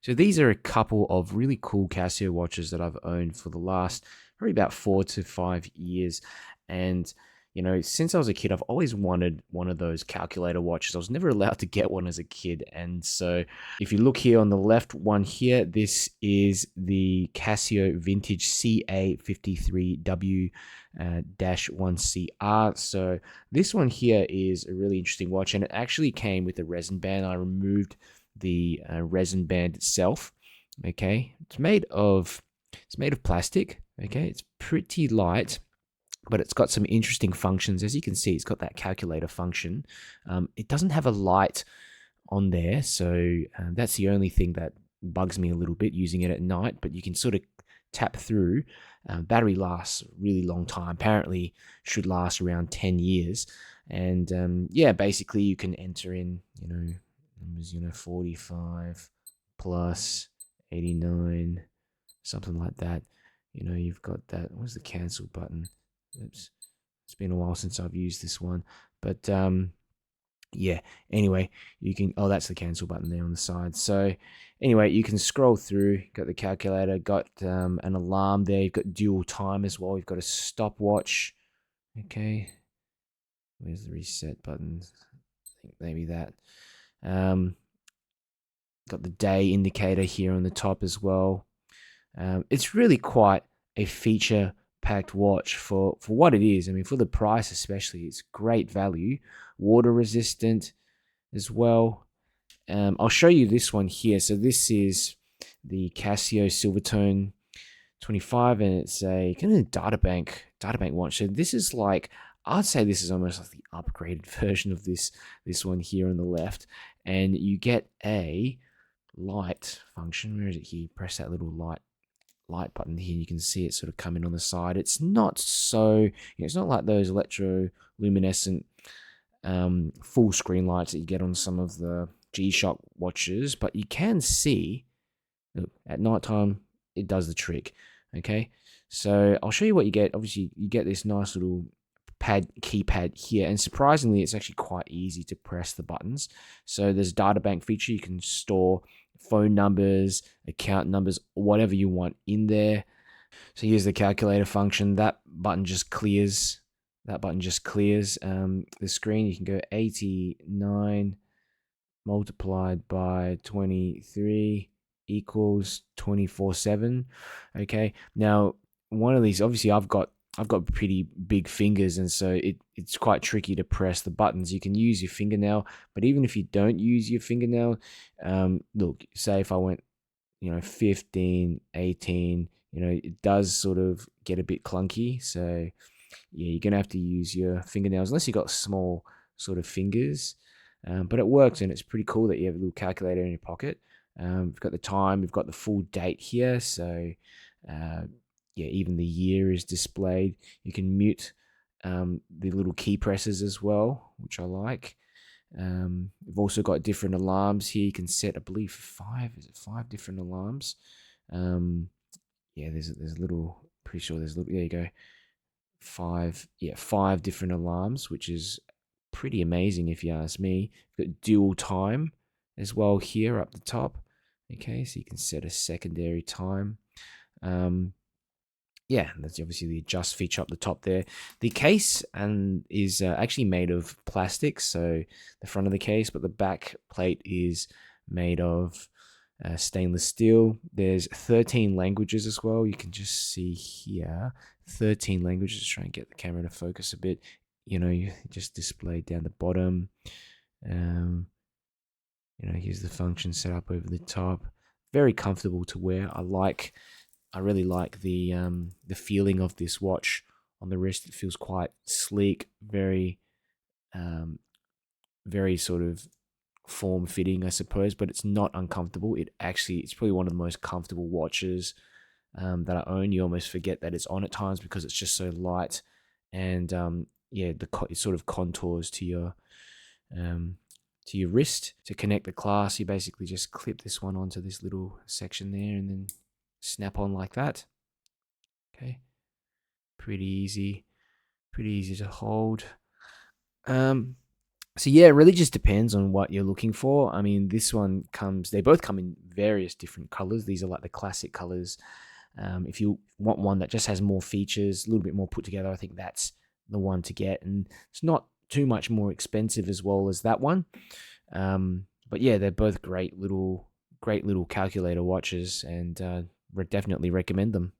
So these are a couple of really cool Casio watches that I've owned for the last probably about 4 to 5 years. And since I was a kid, I've always wanted one of those calculator watches. I was never allowed to get one as a kid. And so if you look here on the left one here, this is the Casio vintage CA-53W-1CR. So this one here is a really interesting watch, and it actually came with a resin band. I removed the resin band itself. Okay, it's made of plastic. Okay, it's pretty light, but it's got some interesting functions. As you can see, it's got that calculator function. It doesn't have a light on there, so that's the only thing that bugs me a little bit using it at night, but you can sort of tap through. Battery lasts a really long time. Apparently should last around 10 years. And yeah, basically you can enter in, numbers, 45 plus 89, something like that. You've got that. Where's the cancel button? Oops, it's been a while since I've used this one, but yeah, anyway, you can, oh, that's the cancel button there on the side. So anyway, you can scroll through, got the calculator, got an alarm there, you've got dual time as well, you've got a stopwatch. Okay, where's the reset button? I think maybe that. Got the day indicator here on the top as well. It's really quite a feature-packed watch for what it is. I mean, for the price especially, it's great value. Water resistant as well. I'll show you this one here. So this is the Casio Silvertone 25, and it's a kind of databank watch. So this is like, I'd say this is almost like the upgraded version of this one here on the left, and you get a light function. Where is it here? Press that little light button here. You can see it sort of coming on the side. It's not so, it's not like those electroluminescent full screen lights that you get on some of the G-Shock watches, but you can see, look, at nighttime it does the trick. Okay, so I'll show you what you get. Obviously you get this nice little keypad here, and surprisingly it's actually quite easy to press the buttons. So there's a data bank feature. You can store phone numbers, account numbers, whatever you want in there. So here's the calculator function. That button just clears the screen. You can go 89 multiplied by 23 equals 24/7. Okay, now one of these, obviously I've got pretty big fingers, and so it's quite tricky to press the buttons. You can use your fingernail, but even if you don't use your fingernail, look, say if I went 15, 18, it does sort of get a bit clunky. So yeah, you're gonna have to use your fingernails unless you got small sort of fingers. But it works, and it's pretty cool that you have a little calculator in your pocket. We've got the time, we've got the full date here, so yeah, even the year is displayed. You can mute the little key presses as well, which I like. We've also got different alarms here. You can set, I believe, 5 different alarms. Yeah, there's a little, pretty sure there's a little, there you go. 5 different alarms, which is pretty amazing if you ask me. We've got dual time as well here up the top. Okay, so you can set a secondary time. Yeah, that's obviously the adjust feature up the top there. The case is actually made of plastic, so the front of the case, but the back plate is made of stainless steel. There's 13 languages as well. You can just see here, 13 languages. Try and get the camera to focus a bit. You just displayed down the bottom. Here's the function set up over the top. Very comfortable to wear. I really like the feeling of this watch on the wrist. It feels quite sleek, very sort of form-fitting, I suppose, but it's not uncomfortable. It's probably one of the most comfortable watches that I own. You almost forget that it's on at times because it's just so light, and yeah, it sort of contours to your wrist. To connect the clasp, you basically just clip this one onto this little section there, and then snap on like that. Okay, pretty easy to hold. So yeah, it really just depends on what you're looking for. I mean, this one they both come in various different colors. These are like the classic colors. If you want one that just has more features, a little bit more put together, I think that's the one to get. And it's not too much more expensive as well as that one. But yeah, they're both great little calculator watches, and definitely recommend them.